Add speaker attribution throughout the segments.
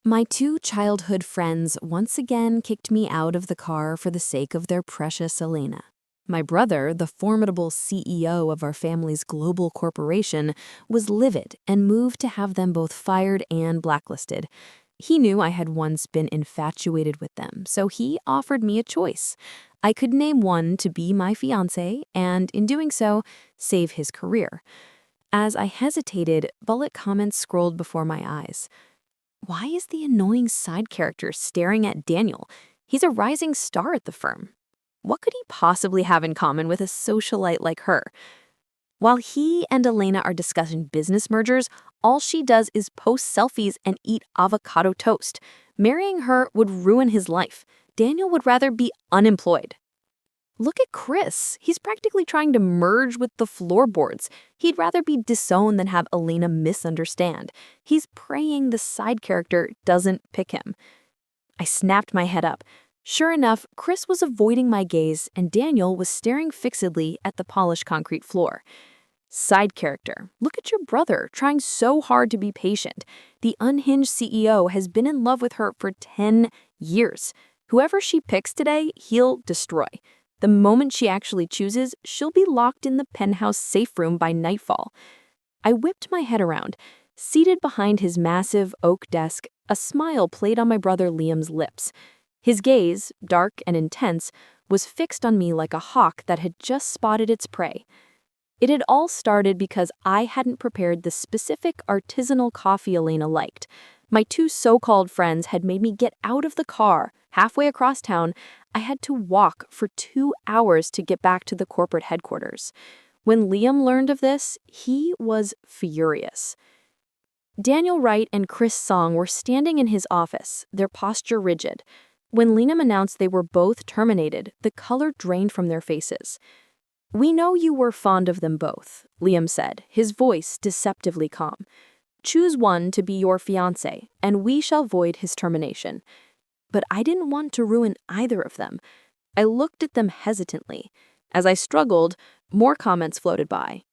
Speaker 1: My two childhood friends once again kicked me out of the car for the sake of their precious Elena. My brother, the formidable CEO of our family's global corporation, was livid and moved to have them both fired and blacklisted. He knew I had once been infatuated with them, so he offered me a choice. I could name one to be my fiancé and, in doing so, save his career. As I hesitated, bullet comments scrolled before my eyes. Why is the annoying side character staring at Daniel? He's a rising star at the firm. What could he possibly have in common with a socialite like her? While he and Elena are discussing business mergers, all she does is post selfies and eat avocado toast. Marrying her would ruin his life. Daniel would rather be unemployed. Look at Chris. He's practically trying to merge with the floorboards. He'd rather be disowned than have Elena misunderstand. He's praying the side character doesn't pick him. I snapped my head up. Sure enough, Chris was avoiding my gaze and Daniel was staring fixedly at the polished concrete floor. Side character, look at your brother, trying so hard to be patient. The unhinged CEO has been in love with her for 10 years. Whoever she picks today, he'll destroy. The moment she actually chooses, she'll be locked in the penthouse safe room by nightfall. I whipped my head around. Seated behind his massive oak desk, a smile played on my brother Liam's lips. His gaze, dark and intense, was fixed on me like a hawk that had just spotted its prey. It had all started because I hadn't prepared the specific artisanal coffee Elena liked. My two so-called friends had made me get out of the car. Halfway across town, I had to walk for 2 hours to get back to the corporate headquarters. When Liam learned of this, he was furious. Daniel Wright and Chris Song were standing in his office, their posture rigid. When Liam announced they were both terminated, the color drained from their faces. "We know you were fond of them both," Liam said, his voice deceptively calm. "Choose one to be your fiancé, and we shall void his termination." But I didn't want to ruin either of them. I looked at them hesitantly. As I struggled, more comments floated by.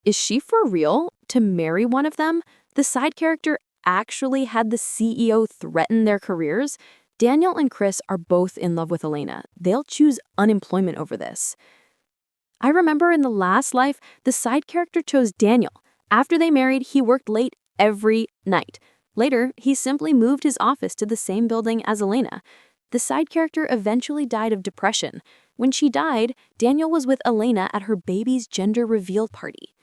Speaker 1: Is she for real? To marry one of them? The side character actually had the CEO threaten their careers? Daniel and Chris are both in love with Elena. They'll choose unemployment over this. I remember in the last life, the side character chose Daniel. After they married, he worked late every night. Later, he simply moved his office to the same building as Elena. The side character eventually died of depression. When she died, Daniel was with Elena at her baby's gender reveal party.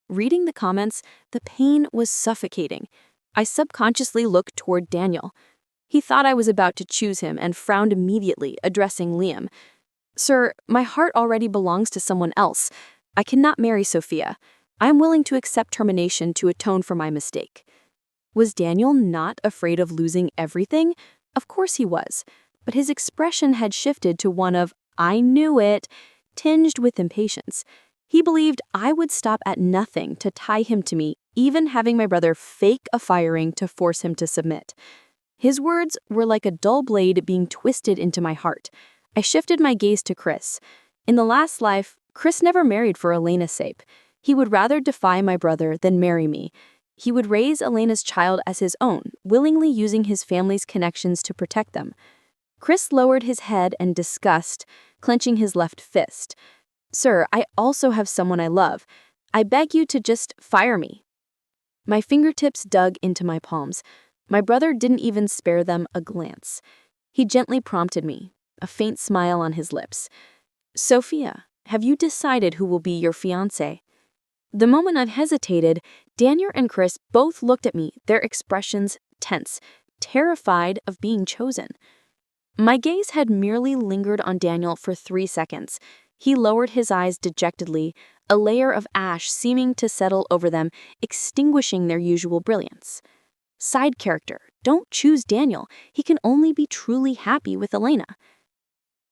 Speaker 1: Reading the comments, the pain was suffocating. I subconsciously looked toward Daniel. He thought I was about to choose him and frowned immediately, addressing Liam. "Sir, my heart already belongs to someone else. I cannot marry Sophia. I am willing to accept termination to atone for my mistake." Was Daniel not afraid of losing everything? Of course he was, but his expression had shifted to one of, "I knew it," tinged with impatience. He believed I would stop at nothing to tie him to me, even having my brother fake a firing to force him to submit. His words were like a dull blade being twisted into my heart. I shifted my gaze to Chris. In the last life, Chris never married for Elena's sake. He would rather defy my brother than marry me. He would raise Elena's child as his own, willingly using his family's connections to protect them. Chris lowered his head in disgust, clenching his left fist. "Sir, I also have someone I love. I beg you to just fire me." My fingertips dug into my palms. My brother didn't even spare them a glance. He gently prompted me, a faint smile on his lips. "Sophia, have you decided who will be your fiancé?" The moment I hesitated, Daniel and Chris both looked at me, their expressions tense, terrified of being chosen. My gaze had merely lingered on Daniel for 3 seconds. He lowered his eyes dejectedly, a layer of ash seeming to settle over them, extinguishing their usual brilliance. "Side character, don't choose Daniel. He can only be truly happy with Elena."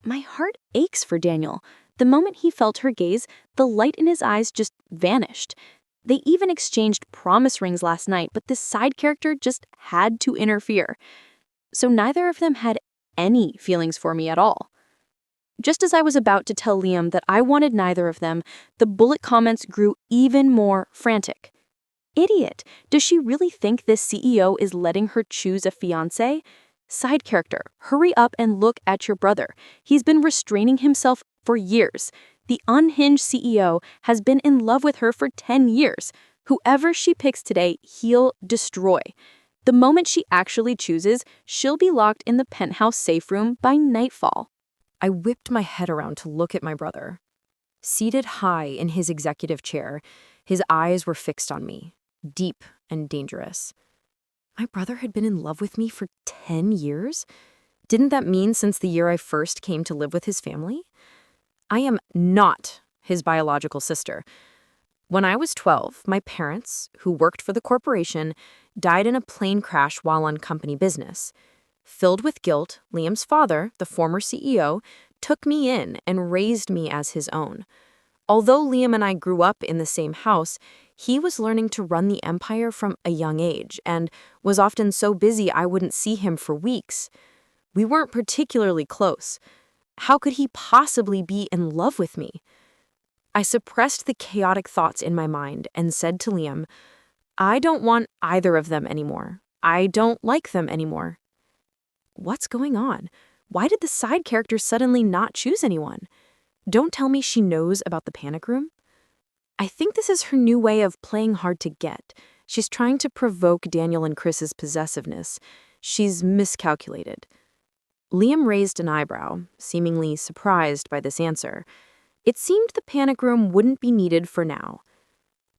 Speaker 1: My heart aches for Daniel. The moment he felt her gaze, the light in his eyes just vanished. They even exchanged promise rings last night, but this side character just had to interfere. So neither of them had any feelings for me at all. Just as I was about to tell Liam that I wanted neither of them, the bullet comments grew even more frantic.
Speaker 2: Idiot! Does she really think this CEO is letting her choose a fiancé? Side character, hurry up and look at your brother. He's been restraining himself for years. The unhinged CEO has been in love with her for 10 years. Whoever she picks today, he'll destroy. The moment she actually chooses, she'll be locked in the penthouse safe room by nightfall.
Speaker 1: I whipped my head around to look at my brother. Seated high in his executive chair, his eyes were fixed on me, deep and dangerous. My brother had been in love with me for 10 years? Didn't that mean since the year I first came to live with his family? I am not his biological sister. When I was 12, my parents, who worked for the corporation, died in a plane crash while on company business. Filled with guilt, Liam's father, the former CEO, took me in and raised me as his own. Although Liam and I grew up in the same house, he was learning to run the empire from a young age and was often so busy I wouldn't see him for weeks. We weren't particularly close. How could he possibly be in love with me? I suppressed the chaotic thoughts in my mind and said to Liam, I don't want either of them anymore. I don't like them anymore. What's going on? Why did the side character suddenly not choose anyone? Don't tell me she knows about the panic room. I think this is her new way of playing hard to get. She's trying to provoke Daniel and Chris's possessiveness. She's miscalculated. Liam raised an eyebrow, seemingly surprised by this answer. It seemed the panic room wouldn't be needed for now.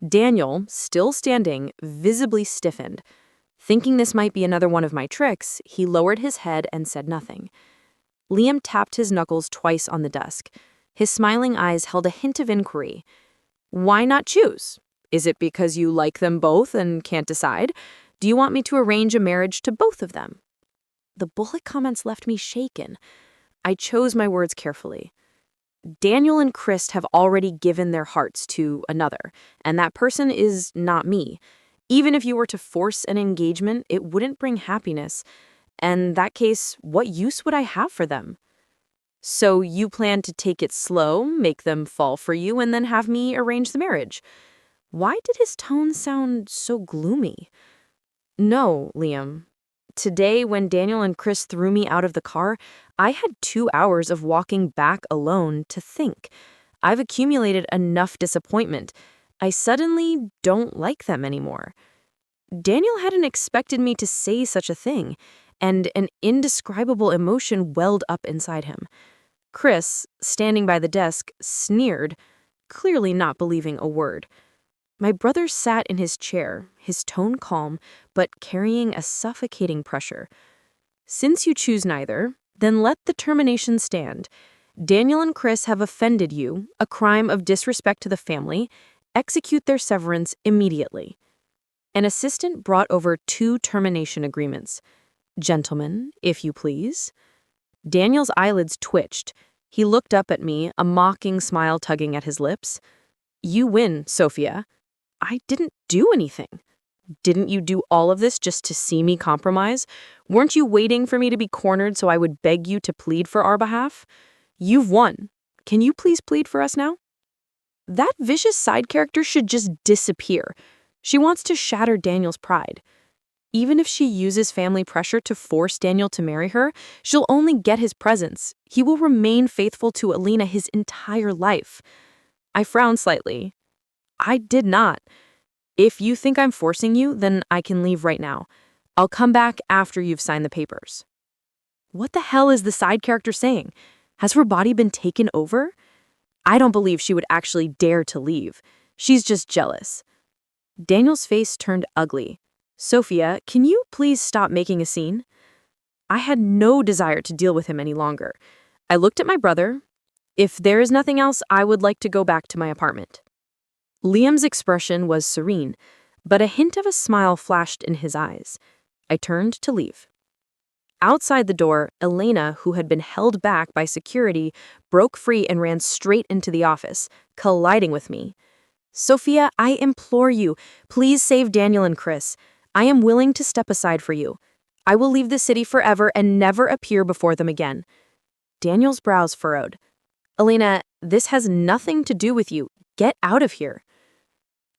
Speaker 1: Daniel, still standing, visibly stiffened. Thinking this might be another one of my tricks, he lowered his head and said nothing. Liam tapped his knuckles twice on the desk. His smiling eyes held a hint of inquiry. Why not choose? Is it because you like them both and can't decide? Do you want me to arrange a marriage to both of them? The bullet comments left me shaken. I chose my words carefully. Daniel and Chris have already given their hearts to another, and that person is not me. Even if you were to force an engagement, it wouldn't bring happiness. And in that case, what use would I have for them? So you plan to take it slow, make them fall for you, and then have me arrange the marriage. Why did his tone sound so gloomy? No, Liam. Today, when Daniel and Chris threw me out of the car, I had 2 hours of walking back alone to think. I've accumulated enough disappointment. I suddenly don't like them anymore. Daniel hadn't expected me to say such a thing, and an indescribable emotion welled up inside him. Chris, standing by the desk, sneered, clearly not believing a word. My brother sat in his chair, his tone calm, but carrying a suffocating pressure. Since you choose neither, then let the termination stand. Daniel and Chris have offended you, a crime of disrespect to the family. Execute their severance immediately. An assistant brought over 2 termination agreements. Gentlemen, if you please. Daniel's eyelids twitched. He looked up at me, a mocking smile tugging at his lips. You win, Sophia. I didn't do anything. Didn't you do all of this just to see me compromise? Weren't you waiting for me to be cornered so I would beg you to plead for our behalf? You've won. Can you please plead for us now? That vicious side character should just disappear. She wants to shatter Daniel's pride. Even if she uses family pressure to force Daniel to marry her, she'll only get his presence. He will remain faithful to Alina his entire life. I frowned slightly. I did not. If you think I'm forcing you, then I can leave right now. I'll come back after you've signed the papers. What the hell is the side character saying? Has her body been taken over? I don't believe she would actually dare to leave. She's just jealous. Daniel's face turned ugly. Sophia, can you please stop making a scene? I had no desire to deal with him any longer. I looked at my brother. If there is nothing else, I would like to go back to my apartment. Liam's expression was serene, but a hint of a smile flashed in his eyes. I turned to leave. Outside the door, Elena, who had been held back by security, broke free and ran straight into the office, colliding with me. Sophia, I implore you, please save Daniel and Chris. I am willing to step aside for you. I will leave the city forever and never appear before them again. Daniel's brows furrowed. Elena, this has nothing to do with you. Get out of here.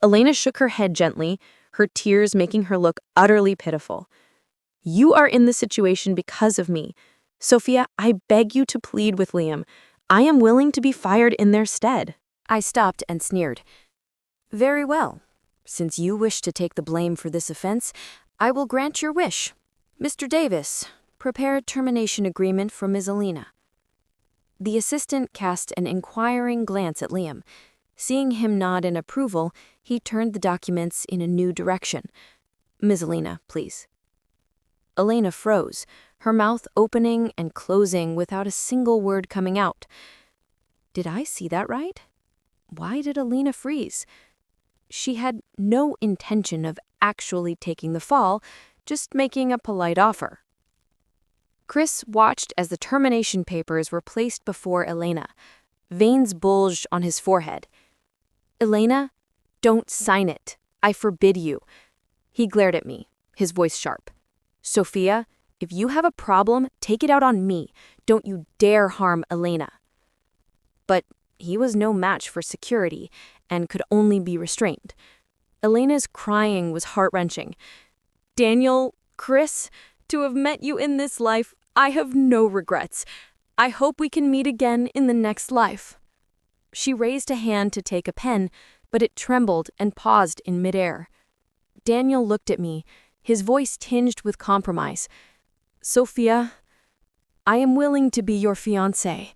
Speaker 1: Elena shook her head gently,
Speaker 2: her tears making her look utterly pitiful. "You are in this situation because of me. Sophia, I beg you to plead with Liam. I am willing to be fired in their stead."
Speaker 1: I stopped and sneered. "Very well. Since you wish to take the blame for this offense, I will grant your wish. Mr. Davis, prepare a termination agreement for Ms. Alina." The assistant cast an inquiring glance at Liam. Seeing him nod in approval, he turned the documents in a new direction. "Ms. Alina, please." Elena froze, her mouth opening and closing without a single word coming out. Did I see that right? Why did Alina freeze? She had no intention of actually taking the fall, just making a polite offer. Chris watched as the termination papers were placed before Elena. Veins bulged on his forehead. "Elena, don't sign it. I forbid you." He glared at me, his voice sharp. "Sophia, if you have a problem, take it out on me. Don't you dare harm Elena." But he was no match for security and could only be restrained. Elena's crying was heart-wrenching. "Daniel, Chris, to have met you in this life, I have no regrets. I hope we can meet again in the next life." She raised a hand to take a pen, but it trembled and paused in midair. Daniel looked at me, his voice tinged with compromise. "Sophia, I am willing to be your fiancé.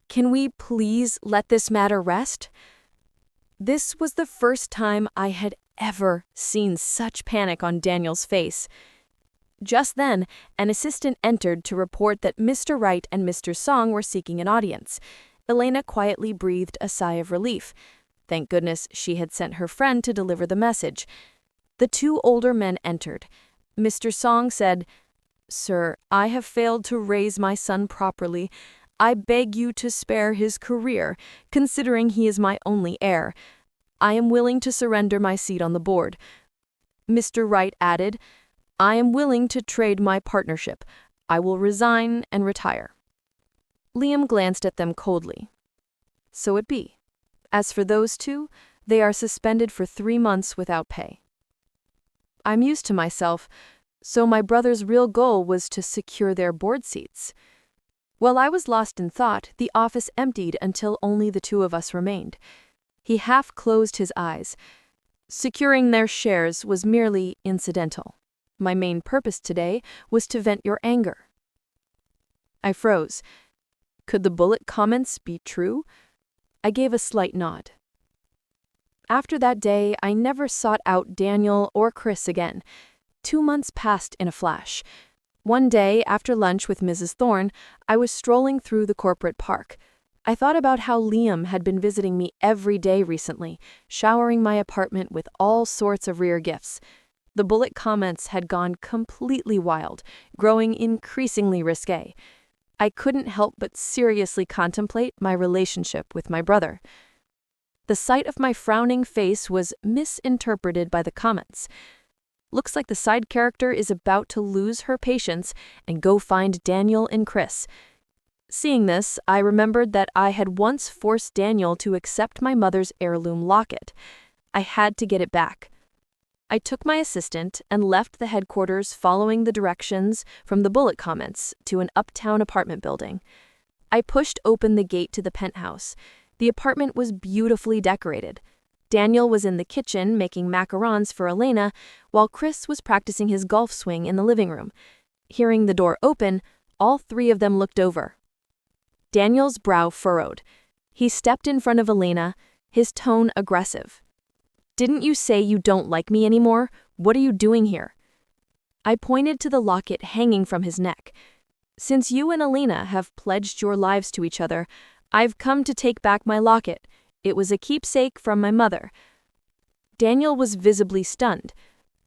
Speaker 1: Can we please let this matter rest?" This was the first time I had ever seen such panic on Daniel's face. Just then, an assistant entered to report that Mr. Wright and Mr. Song were seeking an audience. Elena quietly breathed a sigh of relief. Thank goodness she had sent her friend to deliver the message. The two older men entered. Mr. Song said, "Sir, I have failed to raise my son properly. I beg you to spare his career, considering he is my only heir. I am willing to surrender my seat on the board." Mr. Wright added, "I am willing to trade my partnership. I will resign and retire." Liam glanced at them coldly. So it be. As for those two, they are suspended for 3 months without pay. I'm used to myself, so my brother's real goal was to secure their board seats. While I was lost in thought, the office emptied until only the two of us remained. He half closed his eyes. Securing their shares was merely incidental. My main purpose today was to vent your anger. I froze. Could the bullet comments be true? I gave a slight nod. After that day, I never sought out Daniel or Chris again. 2 months passed in a flash. One day, after lunch with Mrs. Thorne, I was strolling through the corporate park. I thought about how Liam had been visiting me every day recently, showering my apartment with all sorts of rare gifts. The bullet comments had gone completely wild, growing increasingly risque. I couldn't help but seriously contemplate my relationship with my brother. The sight of my frowning face was misinterpreted by the comments. Looks like the side character is about to lose her patience and go find Daniel and Chris. Seeing this, I remembered that I had once forced Daniel to accept my mother's heirloom locket. I had to get it back. I took my assistant and left the headquarters following the directions from the bullet comments to an uptown apartment building. I pushed open the gate to the penthouse. The apartment was beautifully decorated. Daniel was in the kitchen making macarons for Elena, while Chris was practicing his golf swing in the living room. Hearing the door open, all 3 of them looked over. Daniel's brow furrowed. He stepped in front of Elena, his tone aggressive. "Didn't you say you don't like me anymore? What are you doing here?" I pointed to the locket hanging from his neck. "Since you and Elena have pledged your lives to each other, I've come to take back my locket. It was a keepsake from my mother." Daniel was visibly stunned.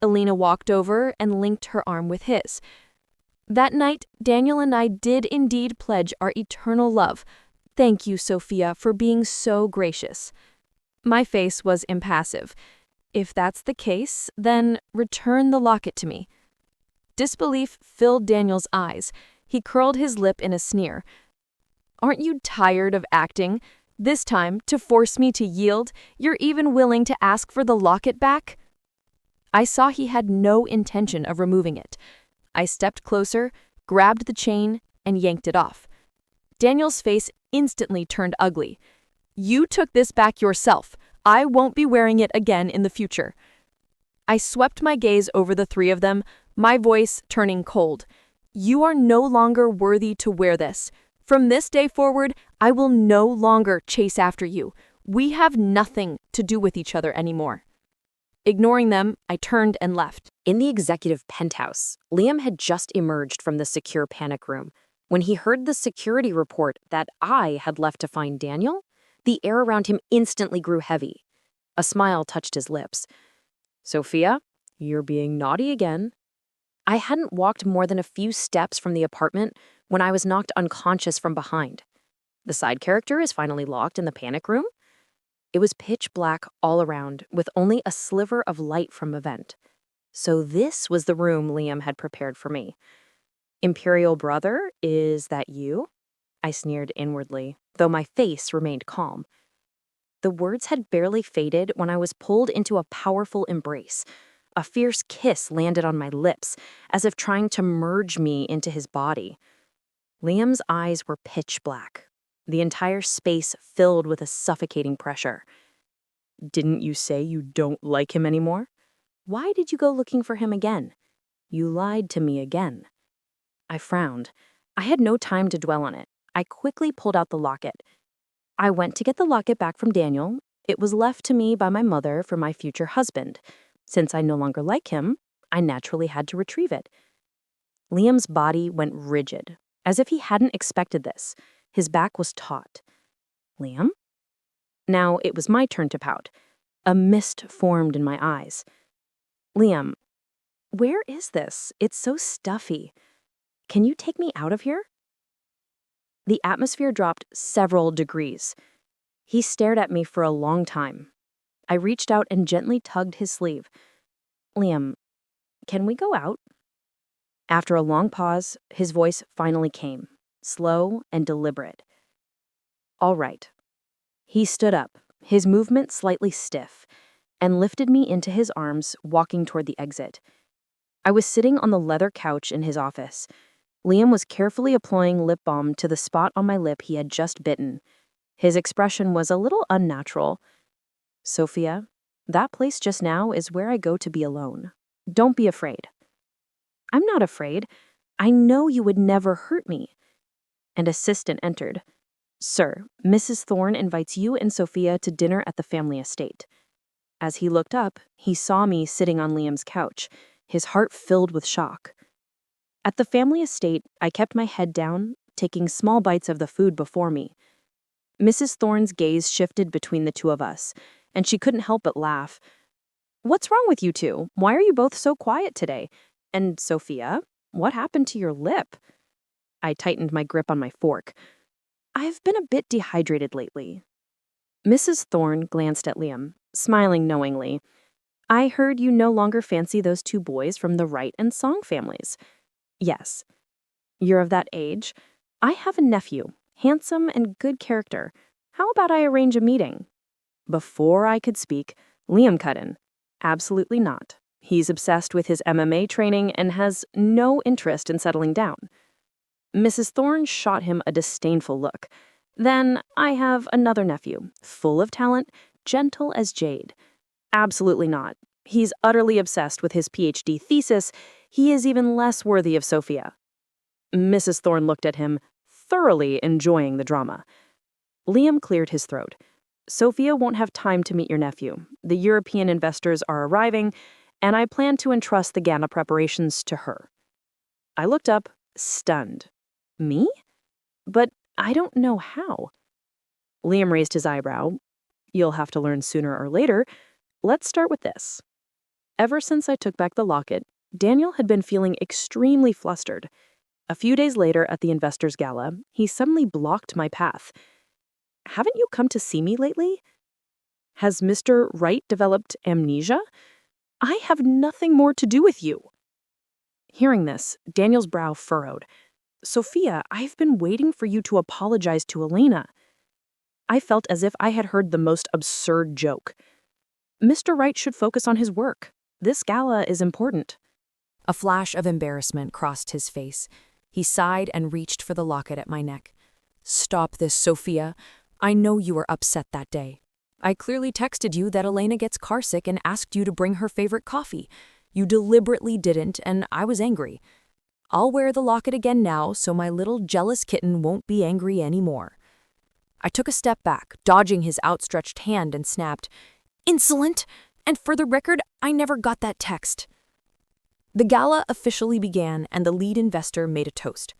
Speaker 1: Elena walked over and linked her arm with his. That night, Daniel and I did indeed pledge our eternal love. Thank you, Sophia, for being so gracious. My face was impassive. If that's the case, then return the locket to me. Disbelief filled Daniel's eyes. He curled his lip in a sneer. "Aren't you tired of acting? This time, to force me to yield, you're even willing to ask for the locket back?"
Speaker 2: I saw he had no intention of removing it. I stepped closer, grabbed the chain, and yanked it off. Daniel's face instantly turned ugly. "You took this back yourself. I won't be wearing it again in the future." I swept my gaze over the three of them, my voice turning cold. "You are no longer worthy to wear this. From this day forward, I will no longer chase after you. We have nothing to do with each other anymore." Ignoring them, I turned and left.
Speaker 1: In the executive penthouse, Liam had just emerged from the secure panic room. When he heard the security report that I had left to find Daniel, the air around him instantly grew heavy. A smile touched his lips. "Sophia, you're being naughty again." I hadn't walked more than a few steps from the apartment when I was knocked unconscious from behind. The side character is finally locked in the panic room. It was pitch black all around, with only a sliver of light from a vent. So this was the room Liam had prepared for me. "Imperial brother, is that you?" I sneered inwardly, though my face remained calm. The words had barely faded when I was pulled into a powerful embrace. A fierce kiss landed on my lips, as if trying to merge me into his body. Liam's eyes were pitch black, the entire space filled with a suffocating pressure. "Didn't you say you don't like him anymore? Why did you go looking for him again? You lied to me again." I frowned. I had no time to dwell on it. I quickly pulled out the locket. I went to get the locket back from Daniel. It was left to me by my mother for my future husband. Since I no longer like him, I naturally had to retrieve it. Liam's body went rigid, as if he hadn't expected this. His back was taut. "Liam?" Now it was my turn to pout. A mist formed in my eyes. "Liam, where is this? It's so stuffy. Can you take me out of here?" The atmosphere dropped several degrees. He stared at me for a long time. I reached out and gently tugged his sleeve. "Liam, can we go out?" After a long pause, his voice finally came, slow and deliberate. "All right." He stood up, his movement slightly stiff, and lifted me into his arms, walking toward the exit. I was sitting on the leather couch in his office. Liam was carefully applying lip balm to the spot on my lip he had just bitten. His expression was a little unnatural. "Sophia, that place just now is where I go to be alone. Don't be afraid." "I'm not afraid. I know you would never hurt me." An assistant entered. "Sir, Mrs. Thorne invites you and Sophia to dinner at the family estate." As he looked up, he saw me sitting on Liam's couch, his heart filled with shock. At the family estate, I kept my head down, taking small bites of the food before me. Mrs. Thorne's gaze shifted between the two of us, and she couldn't help but laugh. "What's wrong with you two? Why are you both so quiet today? And Sophia, what happened to your lip?" I tightened my grip on my fork. "I've been a bit dehydrated lately." Mrs. Thorne glanced at Liam, smiling knowingly. "I heard you no longer fancy those two boys from the Wright and Song families." "Yes." "You're of that age. I have a nephew, handsome and good character. How about I arrange a meeting?" Before I could speak, Liam cut in. "Absolutely not. He's obsessed with his MMA training and has no interest in settling down." Mrs. Thorne shot him a disdainful look. "Then I have another nephew, full of talent, gentle as jade." "Absolutely not. He's utterly obsessed with his PhD thesis. He is even less worthy of Sophia." Mrs. Thorne looked at him, thoroughly enjoying the drama. Liam cleared his throat. "Sophia won't have time to meet your nephew. The European investors are arriving, and I plan to entrust the gala preparations to her." I looked up, stunned. "Me? But I don't know how." Liam raised his eyebrow. "You'll have to learn sooner or later. Let's start with this." Ever since I took back the locket, Daniel had been feeling extremely flustered. A few days later at the investors' gala, he suddenly blocked my path. "Haven't you come to see me lately? Has Mr. Wright developed amnesia? I have nothing more to do with you." Hearing this, Daniel's brow furrowed. "Sophia, I've been waiting for you to apologize to Elena." I felt as if I had heard the most absurd joke. "Mr. Wright should focus on his work.
Speaker 2: This gala is important.
Speaker 1: A flash of embarrassment crossed his face. He sighed and reached for the locket at my neck. Stop this, Sophia. I know you were upset that day. I clearly texted you that Elena gets carsick and asked you to bring her favorite coffee. You deliberately didn't, and I was angry. I'll wear the locket again now so my little jealous kitten won't be angry anymore. I took a step back, dodging his outstretched hand, and snapped, Insolent! And for the record, I never got that text. The gala officially began, and the lead investor made a toast.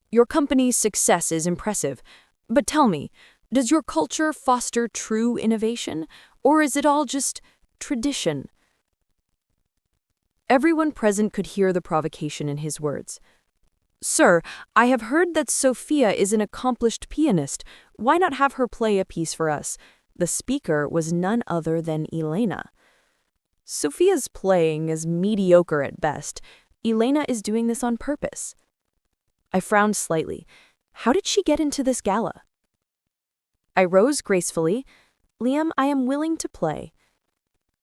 Speaker 1: Your company's success is impressive, but tell me, does your culture foster true innovation, or is it all just tradition? Everyone present could hear the provocation in his words. Sir, I have heard that Sophia is an accomplished pianist. Why not have her play a piece for us? The speaker was none other than Elena. Sophia's playing is mediocre at best. Elena is doing this on purpose. I frowned slightly. How did she get into this gala? I rose gracefully. Liam, I am willing to play.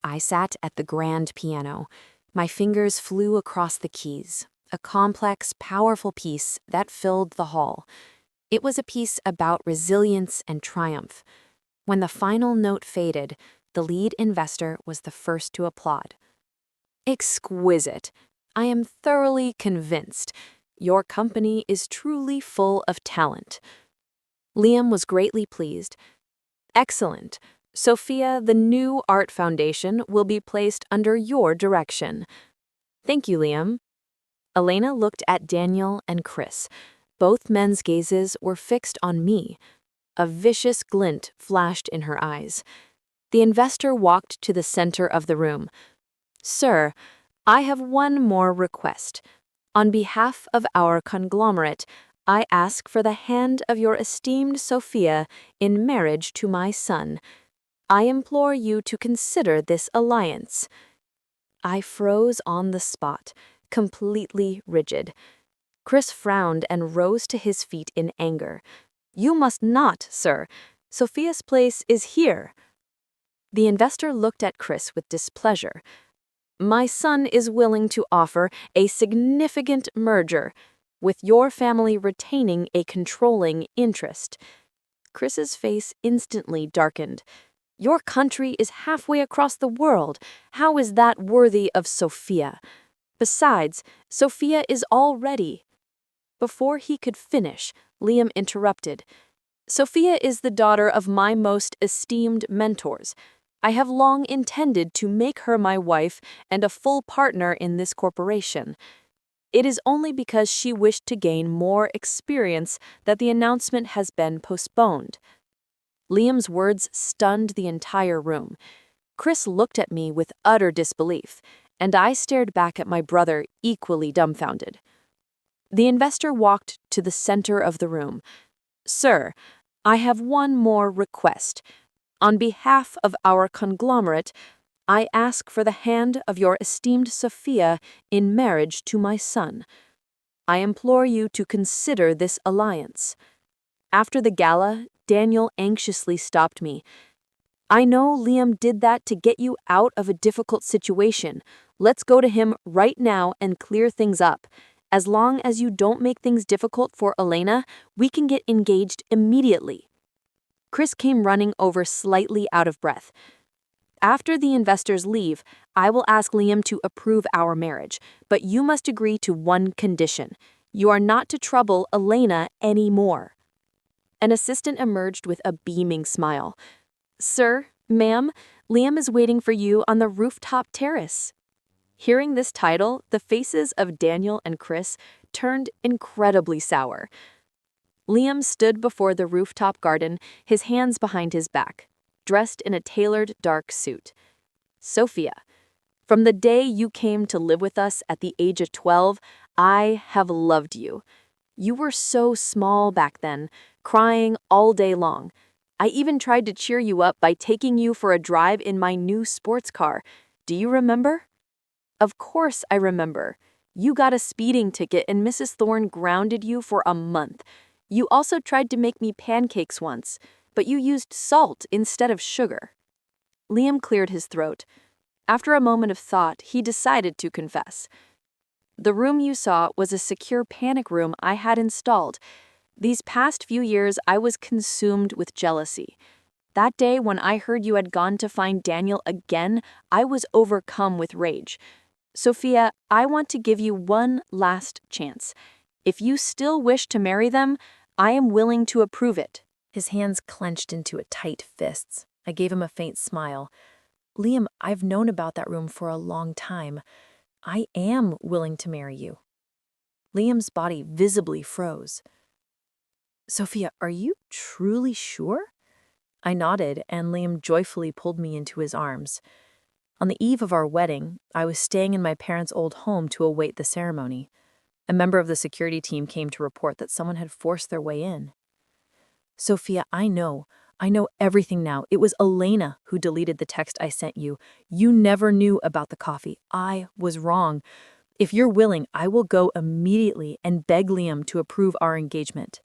Speaker 1: I sat at the grand piano. My fingers flew across the keys, a complex, powerful piece that filled the hall. It was a piece about resilience and triumph. When the final note faded, the lead investor was the first to applaud. Exquisite. I am thoroughly convinced. Your company is truly full of talent. Liam was greatly pleased. Excellent. Sophia, the new art foundation will be placed under your direction. Thank you, Liam. Elena looked at Daniel and Chris. Both men's gazes were fixed on me. A vicious glint flashed in her eyes. The investor walked to the center of the room. Sir, I have one more request. On behalf of our conglomerate, I ask for the hand of your esteemed Sophia in marriage to my son. I implore you to consider this alliance. I froze on the spot, completely rigid. Chris frowned and rose to his feet in anger. You must not, sir. Sophia's place is here. The investor looked at Chris with displeasure. My son is willing to offer a significant merger, with your family retaining a controlling interest. Chris's face instantly darkened. Your country is halfway across the world. How is that worthy of Sophia? Besides, Sophia is already. Before he could finish, Liam interrupted. Sophia is the daughter of my most esteemed mentors. I have long intended to make her my wife and a full partner in this corporation. It is only because she wished to gain more experience that the announcement has been postponed. Liam's words stunned the entire room. Chris looked at me with utter disbelief, and I stared back at my brother, equally dumbfounded. The investor walked to the center of the room. Sir, I have one more request. On behalf of our conglomerate, I ask for the hand of your esteemed Sophia in marriage to my son. I implore you to consider this alliance. After the gala, Daniel anxiously stopped me. I know Liam did that to get you out of a difficult situation. Let's go to him right now and clear things up. As long as you don't make things difficult for Elena, we can get engaged immediately. Chris came running over slightly out of breath. After the investors leave, I will ask Liam to approve our marriage, but you must agree to one condition. You are not to trouble Elena anymore. An assistant emerged with a beaming smile. Sir, ma'am, Liam is waiting for you on the rooftop terrace. Hearing this title, the faces of Daniel and Chris turned incredibly sour. Liam stood before the rooftop garden, his hands behind his back, dressed in a tailored dark suit. Sophia, from the day you came to live with us at the age of 12, I have loved you. You were so small back then, crying all day long. I even tried to cheer you up by taking you for a drive in my new sports car. Do you remember? Of course I remember. You got a speeding ticket and Mrs. Thorne grounded you for a month. You also tried to make me pancakes once, but you used salt instead of sugar. Liam cleared his throat.
Speaker 2: After a moment of thought, he decided to confess. The room you saw was a secure panic room I had installed. These past few years, I was consumed with jealousy. That day when I heard you had gone to find Daniel again, I was overcome with rage. Sophia, I want to give you one last chance. If you still wish to marry them, I am willing to approve it.
Speaker 1: His hands clenched into a tight fists. I gave him a faint smile. Liam, I've known about that room for a long time. I am willing to marry you. Liam's body visibly froze. Sophia, are you truly sure? I nodded, and Liam joyfully pulled me into his arms. On the eve of our wedding, I was staying in my parents' old home to await the ceremony. A member of the security team came to report that someone had forced their way in. Sophia, I know everything now. It was Elena who deleted the text I sent you. You never knew about the coffee. I was wrong. If you're willing, I will go immediately and beg Liam to approve our engagement.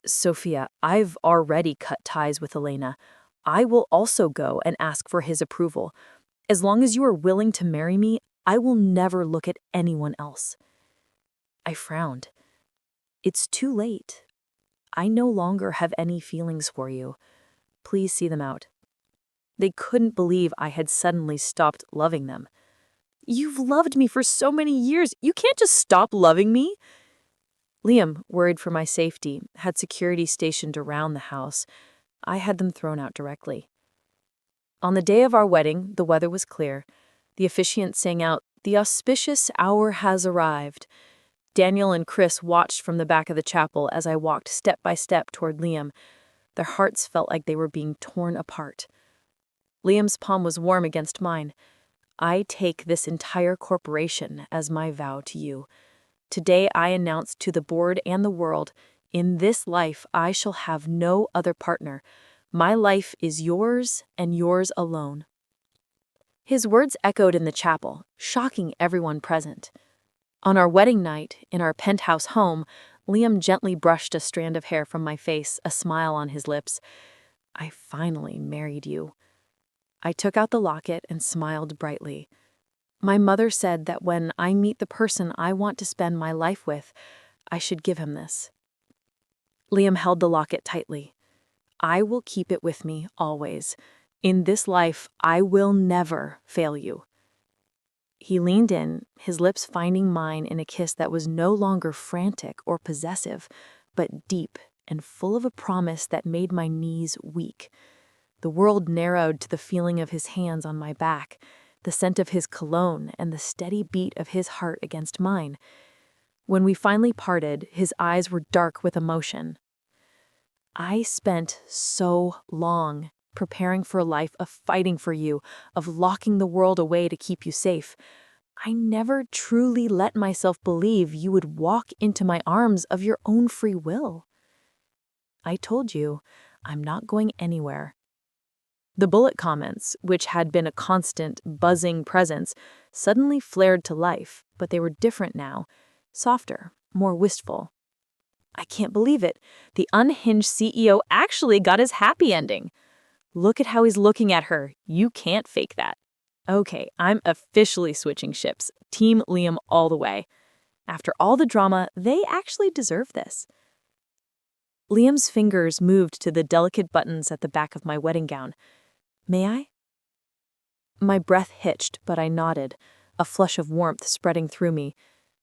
Speaker 1: Sophia, I've already cut ties with Elena. I will also go and ask for his approval. As long as you are willing to marry me, I will never look at anyone else. I frowned. It's too late. I no longer have any feelings for you. Please see them out. They couldn't believe I had suddenly stopped loving them. You've loved me for so many years. You can't just stop loving me. Liam, worried for my safety, had security stationed around the house. I had them thrown out directly. On the day of our wedding, the weather was clear. The officiant sang out, "The auspicious hour has arrived." Daniel and Chris watched from the back of the chapel as I walked step by step toward Liam. Their hearts felt like they were being torn apart. Liam's palm was warm against mine. I take this entire corporation as my vow to you. Today I announce to the board and the world, in this life I shall have no other partner. My life is yours and yours alone. His words echoed in the chapel, shocking everyone present. On our wedding night, in our penthouse home, Liam gently brushed a strand of hair from my face, a smile on his lips. I finally married you. I took out the locket and smiled brightly. My mother said that when I meet the person I want to spend my life with, I should give him this. Liam held the locket tightly. I will keep it with me always. In this life, I will never fail you. He leaned in, his lips finding mine in a kiss that was no longer frantic or possessive, but deep and full of a promise that made my knees weak. The world narrowed to the feeling of his hands on my back, the scent of his cologne, and the steady beat of his heart against mine. When we finally parted, his eyes were dark with emotion. I spent so long preparing for a life of fighting for you, of locking the world away to keep you safe. I never truly let myself believe you would walk into my arms of your own free will. I told you, I'm not going anywhere. The bullet comments, which had been a constant, buzzing presence, suddenly flared to life, but they were different now, softer, more wistful. I can't believe it. The unhinged CEO actually got his happy ending. Look at how he's looking at her. You can't fake that. Okay, I'm officially switching ships. Team Liam all the way. After all the drama, they actually deserve this. Liam's fingers moved to the delicate buttons at the back of my wedding gown. May I? My breath hitched, but I nodded, a flush of warmth spreading through me.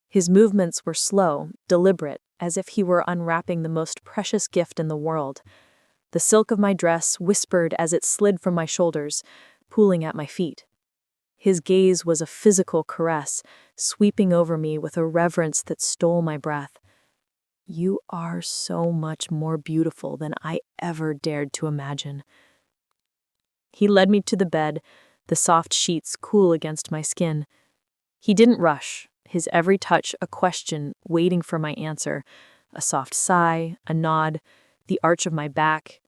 Speaker 1: His movements were slow, deliberate, as if he were unwrapping the most precious gift in the world. The silk of my dress whispered as it slid from my shoulders, pooling at my feet. His gaze was a physical caress, sweeping over me with a reverence that stole my breath. You are so much more beautiful than I ever dared to imagine. He led me to the bed, the soft sheets cool against my skin. He didn't rush, his every touch a question waiting for my answer, a soft sigh, a nod, the arch of my back.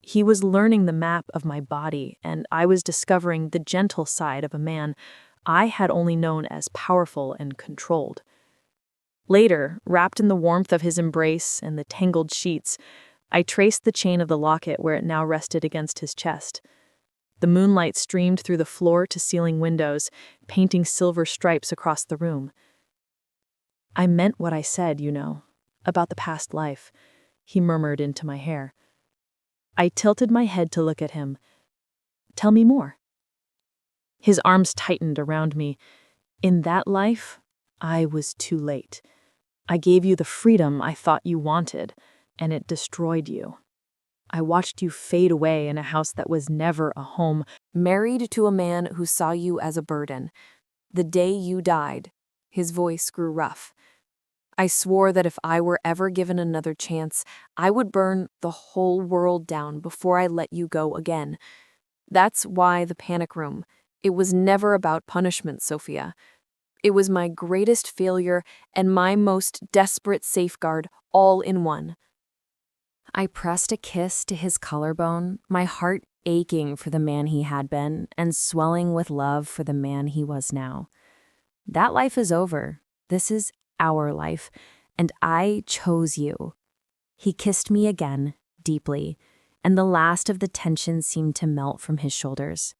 Speaker 1: He was learning the map of my body, and I was discovering the gentle side of a man I had only known as powerful and controlled. Later, wrapped in the warmth of his embrace and the tangled sheets, I traced the chain of the locket where it now rested against his chest.
Speaker 2: The moonlight streamed through the floor-to-ceiling windows, painting silver stripes across the room. "I meant what I said, about the past life," he murmured into my hair. I tilted my head to look at him. "Tell me more." His arms tightened around me. "In that life, I was too late. I gave you the freedom I thought you wanted, and it destroyed you. I watched you fade away in a house that was never a home,
Speaker 1: Married to a man who saw you as a burden. The day you died, his voice grew rough. I swore that if I were ever given another chance, I would burn the whole world down before I let you go again. That's why the panic room. It was never about punishment, Sophia. It was my greatest failure and my most desperate safeguard, all in one." I pressed a kiss to his collarbone, my heart aching for the man he had been and swelling with love for the man he was now. That life is over. This is our life, and I chose you. He kissed me again, deeply, and the last of the tension seemed to melt from his shoulders.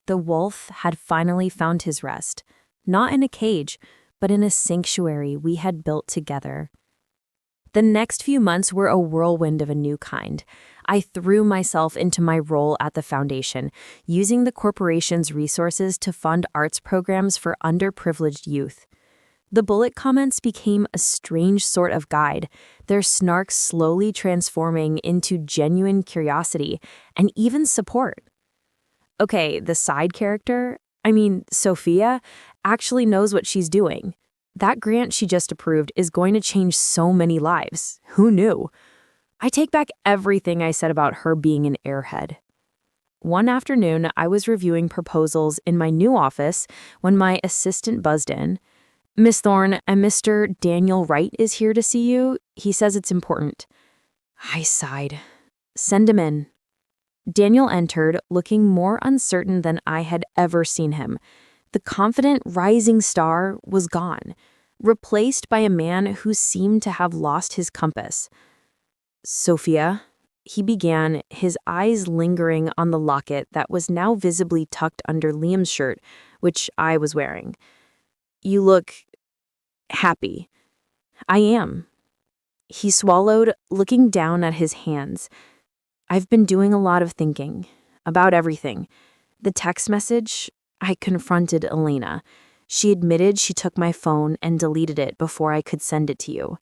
Speaker 1: The wolf had finally found his rest, not in a cage, but in a sanctuary we had built together. The next few months were a whirlwind of a new kind. I threw myself into my role at the foundation, using the corporation's resources to fund arts programs for underprivileged youth. The bullet comments became a strange sort of guide, their snark slowly transforming into genuine curiosity and even support. Okay, the side character, Sophia, actually knows what she's doing. That grant she just approved is going to change so many lives. Who knew? I take back everything I said about her being an airhead. One afternoon, I was reviewing proposals in my new office when my assistant buzzed in. "Miss Thorne, and Mr. Daniel Wright is here to see you. He says it's important." I sighed. "Send him in." Daniel entered, looking more uncertain than I had ever seen him. The confident rising star was gone, replaced by a man who seemed to have lost his compass. "Sophia," he began, his eyes lingering on the locket that was now visibly tucked under Liam's shirt, which I was wearing. "You look happy." "I am." He swallowed, looking down at his hands. "I've been doing a lot of thinking about everything. The text message, I confronted Elena. She admitted she took my phone and deleted it before I could send it to you."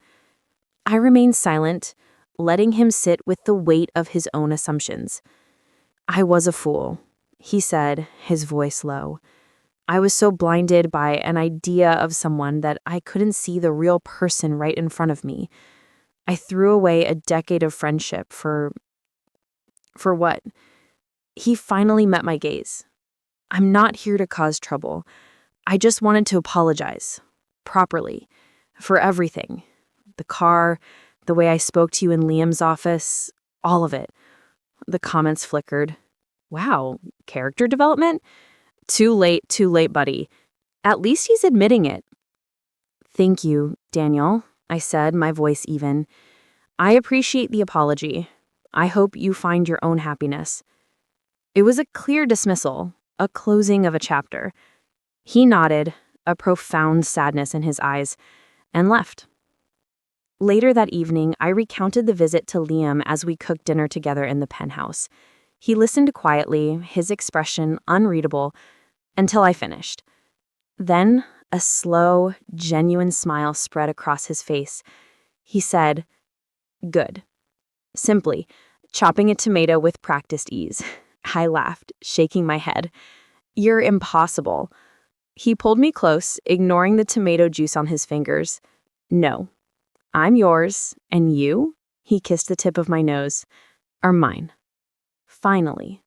Speaker 1: I remained silent, letting him sit with the weight of his own assumptions. "I was a fool," he said, his voice low. "I was so blinded by an idea of someone that I couldn't see the real person right in front of me. I threw away a decade of friendship for what?" He finally met my gaze. "I'm not here to cause trouble. I just wanted to apologize. Properly. For everything. The car, the way I spoke to you in Liam's office, all of it." The comments flickered. "Wow, character development? Too late, buddy. At least he's admitting it." "Thank you, Daniel," I said, my voice even. "I appreciate the apology. I hope you find your own happiness." It was a clear dismissal, a closing of a chapter. He nodded, a profound sadness in his eyes, and left. Later that evening, I recounted the visit to Liam as we cooked dinner together in the penthouse. He listened quietly, his expression unreadable, until I finished. Then, a slow, genuine smile spread across his face. He said, "Good." Simply, chopping a tomato with practiced ease. I laughed, shaking my head. "You're impossible." He pulled me close, ignoring the tomato juice on his fingers. "No. I'm yours, and you," he kissed the tip of my nose, "are mine. Finally."